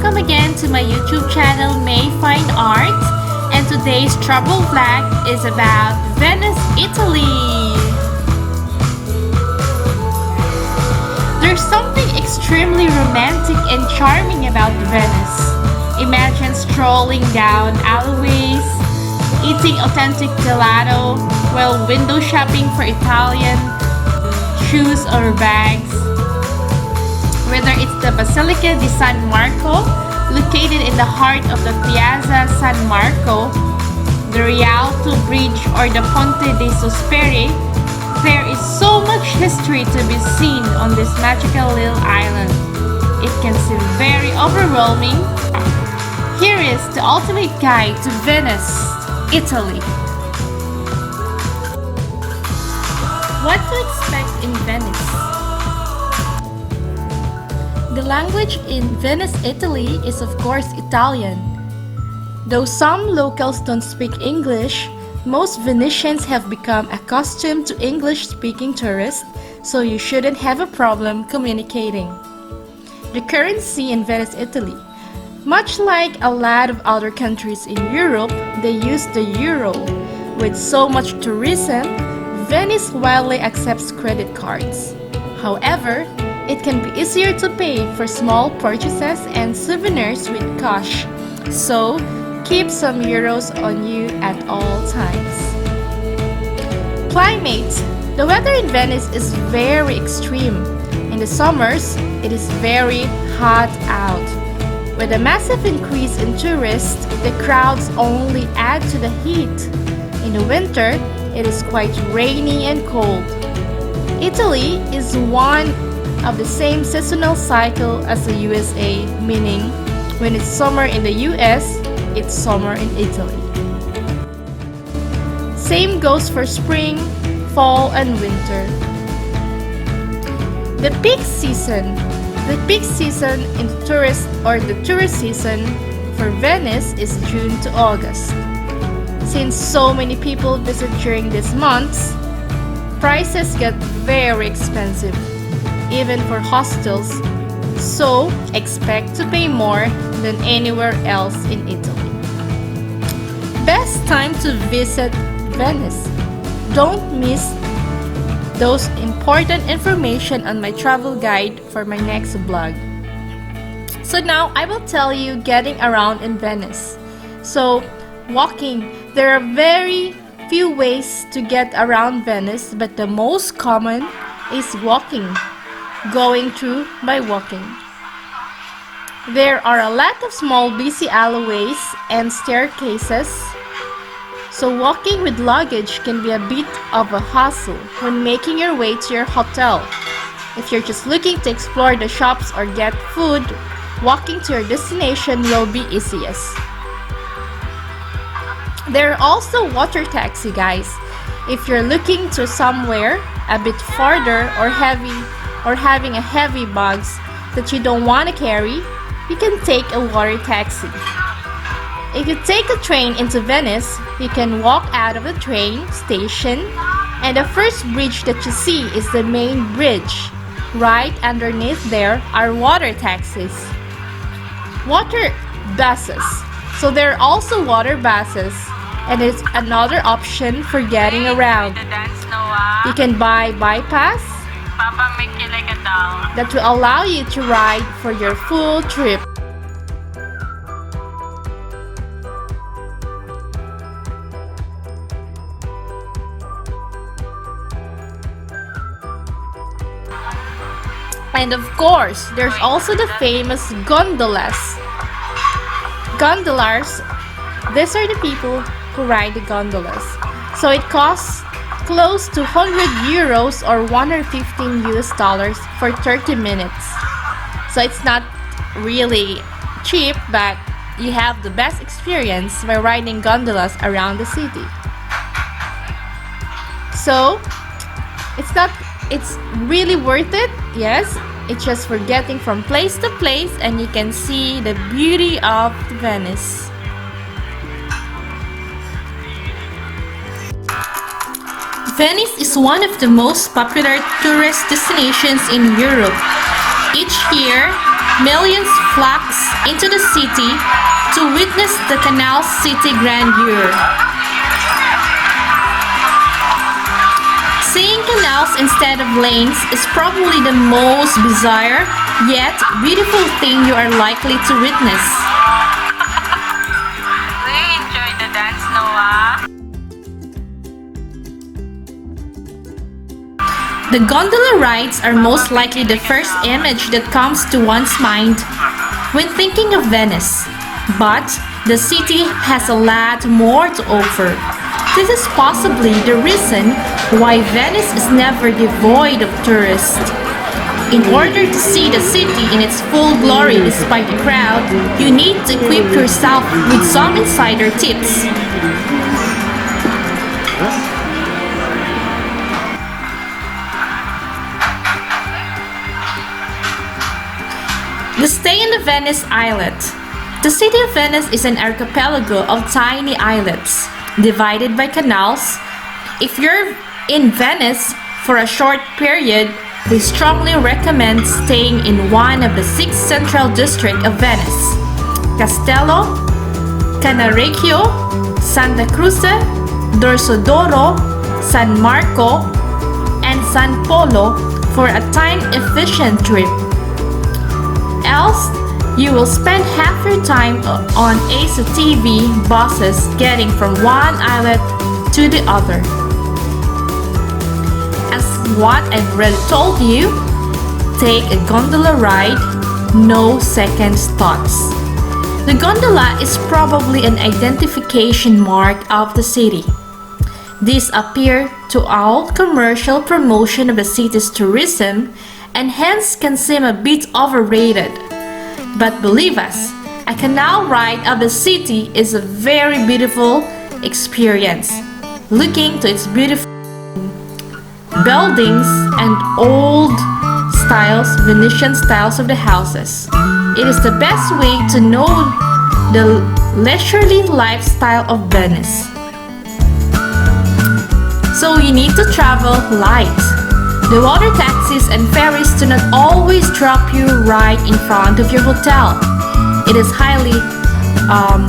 Welcome again to my YouTube channel May Fine Art, and today's travel vlog is about Venice, Italy. There's something extremely romantic and charming about Venice. Imagine strolling down alleyways, eating authentic gelato while window shopping for Italian shoes or bags. Whether it's the Basilica di San Marco, located in the heart of the Piazza San Marco, the Rialto Bridge, or the Ponte dei Sospiri, there is so much history to be seen on this magical little island. It can seem very overwhelming. Here is the ultimate guide to Venice, Italy. What to expect in Venice? The language in Venice, Italy is of course Italian. Though some locals don't speak English, most Venetians have become accustomed to English-speaking tourists, so you shouldn't have a problem communicating. The currency in Venice, Italy. Much like a lot of other countries in Europe, they use the euro. With so much tourism, Venice widely accepts credit cards. However, it can be easier to pay for small purchases and souvenirs with cash, so keep some euros on you at all times. Climate. The weather in Venice is very extreme. In the summers, it is very hot out. With a massive increase in tourists, the crowds only add to the heat. In the winter, it is quite rainy and cold. Italy is one of the same seasonal cycle as the USA, meaning when it's summer in the US, it's summer in Italy. Same goes for spring, fall, and winter. The peak season. The peak season in the tourist season for Venice is June to August. Since so many people visit during these months, prices get very expensive, even for hostels, so expect to pay more than anywhere else in Italy. Best time to visit Venice. Don't miss those important information on my travel guide for my next vlog. So now I will tell you getting around in Venice. So walking. There are very few ways to get around Venice, but the most common is walking. Going through by walking. There are a lot of small busy alleyways and staircases, so walking with luggage can be a bit of a hassle when making your way to your hotel. If you're just looking to explore the shops or get food, walking to your destination will be easiest. There are also water taxi, guys. If you're looking to somewhere a bit farther or having a heavy bags that you don't want to carry, you can take a water taxi. If you take a train into Venice, you can walk out of the train station, and the first bridge that you see is the main bridge. Right underneath there are water taxis. Water buses. So there are also water buses, and it's another option for getting around. You can buy bypass that will allow you to ride for your full trip. And of course, there's also the famous gondolas. Gondolas, these are the people who ride the gondolas. So it costs close to 100 euros or $115 for 30 minutes. So it's not really cheap, but you have the best experience by riding gondolas around the city. So it's really worth it. Yes, it's just for getting from place to place, and you can see the beauty of Venice. Venice is one of the most popular tourist destinations in Europe. Each year, Millions flocks into the city to witness the canal's city grandeur. Seeing canals instead of lanes is probably the most bizarre yet beautiful thing you are likely to witness. We enjoyed the dance, Noah. The gondola rides are most likely the first image that comes to one's mind when thinking of Venice. But the city has a lot more to offer. This is possibly the reason why Venice is never devoid of tourists. In order to see the city in its full glory despite the crowd, you need to equip yourself with some insider tips. The stay in the Venice islet. The city of Venice is an archipelago of tiny islets divided by canals. If you're in Venice for a short period, we strongly recommend staying in one of the 6 central districts of Venice: Castello, Cannarecchio, Santa Croce, Dorsodoro, San Marco, and San Polo for a time-efficient trip. Else, you will spend half your time on ACTV buses getting from one islet to the other. As what I've already told you, take a gondola ride, no second thoughts. The gondola is probably an identification mark of the city. These appear to all commercial promotion of the city's tourism and hence can seem a bit overrated. But believe us, a canal ride of the city is a very beautiful experience. Looking to its beautiful buildings and old styles, Venetian styles of the houses. It is the best way to know the leisurely lifestyle of Venice. So you need to travel light. The water taxis and ferries do not always drop you right in front of your hotel. It is highly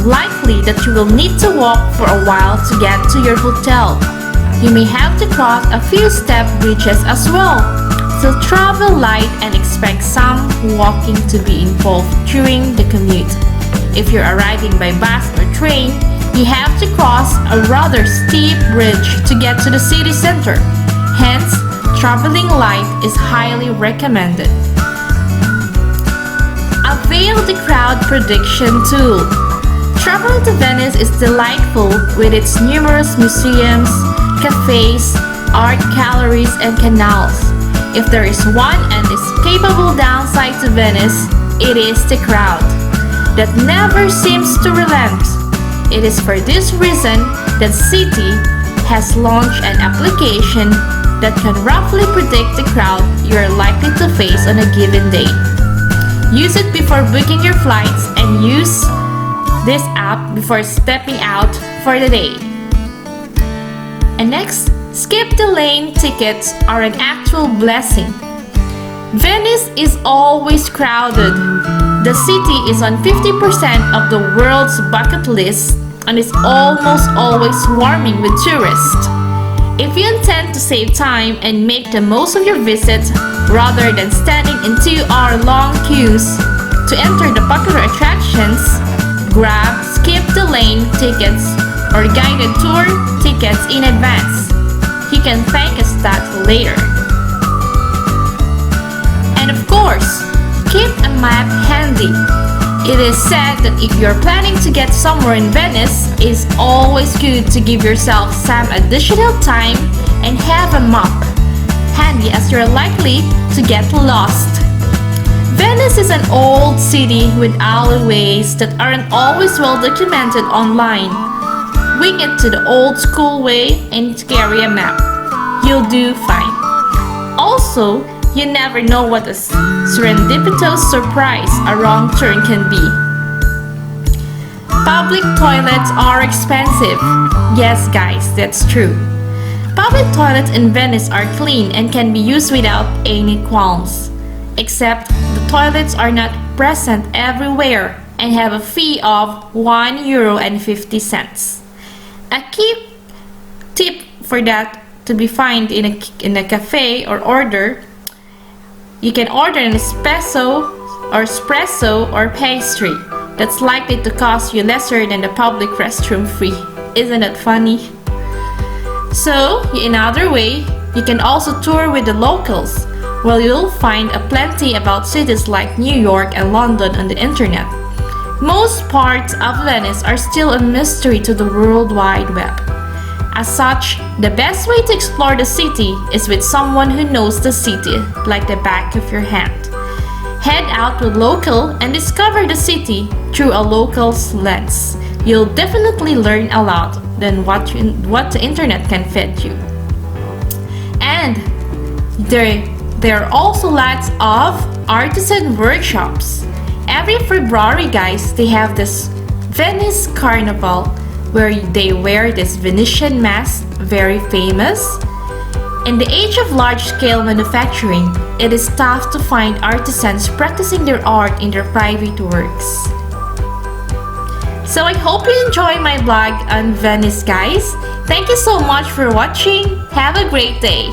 likely that you will need to walk for a while to get to your hotel. You may have to cross a few step bridges as well. So travel light and expect some walking to be involved during the commute. If you're arriving by bus or train, you have to cross a rather steep bridge to get to the city center. Hence, traveling light is highly recommended. Avail the crowd prediction tool. Traveling to Venice is delightful with its numerous museums, cafes, art galleries, and canals. If there is one inescapable downside to Venice, it is the crowd that never seems to relent. It is for this reason that city has launched an application that can roughly predict the crowd you are likely to face on a given day. Use it before booking your flights and use this app before stepping out for the day. And next, skip the lane tickets are an actual blessing. Venice is always crowded. The city is on 50% of the world's bucket list and is almost always swarming with tourists. If you intend to save time and make the most of your visit rather than standing in 2-hour-long queues to enter the popular attractions, grab skip the lane tickets or guided tour tickets in advance. You can thank us that later. And of course, keep a map handy. It is said that if you're planning to get somewhere in Venice, it's always good to give yourself some additional time and have a map handy as you're likely to get lost. Venice is an old city with alleyways that aren't always well documented online. Wing it to the old school way and carry a map. You'll do fine. Also, you never know what a serendipitous surprise a wrong turn can be. Public toilets are expensive. Yes, guys, that's true. Public toilets in Venice are clean and can be used without any qualms. Except the toilets are not present everywhere and have a fee of €1.50. A key tip for that to be found in a cafe or order, you can order an espresso or pastry that's likely to cost you lesser than the public restroom fee. Isn't that funny? So, in another way, you can also tour with the locals. Well, you'll find a plenty about cities like New York and London on the internet. Most parts of Venice are still a mystery to the World Wide Web. As such, the best way to explore the city is with someone who knows the city like the back of your hand. Head out with local and discover the city through a local's lens. You'll definitely learn a lot than what the internet can feed you. And there are also lots of artisan workshops. Every February, guys, they have this Venice Carnival where they wear this Venetian mask, very famous. In the age of large-scale manufacturing, it is tough to find artisans practicing their art in their private works. So I hope you enjoy my blog on Venice, guys. Thank you so much for watching. Have a great day.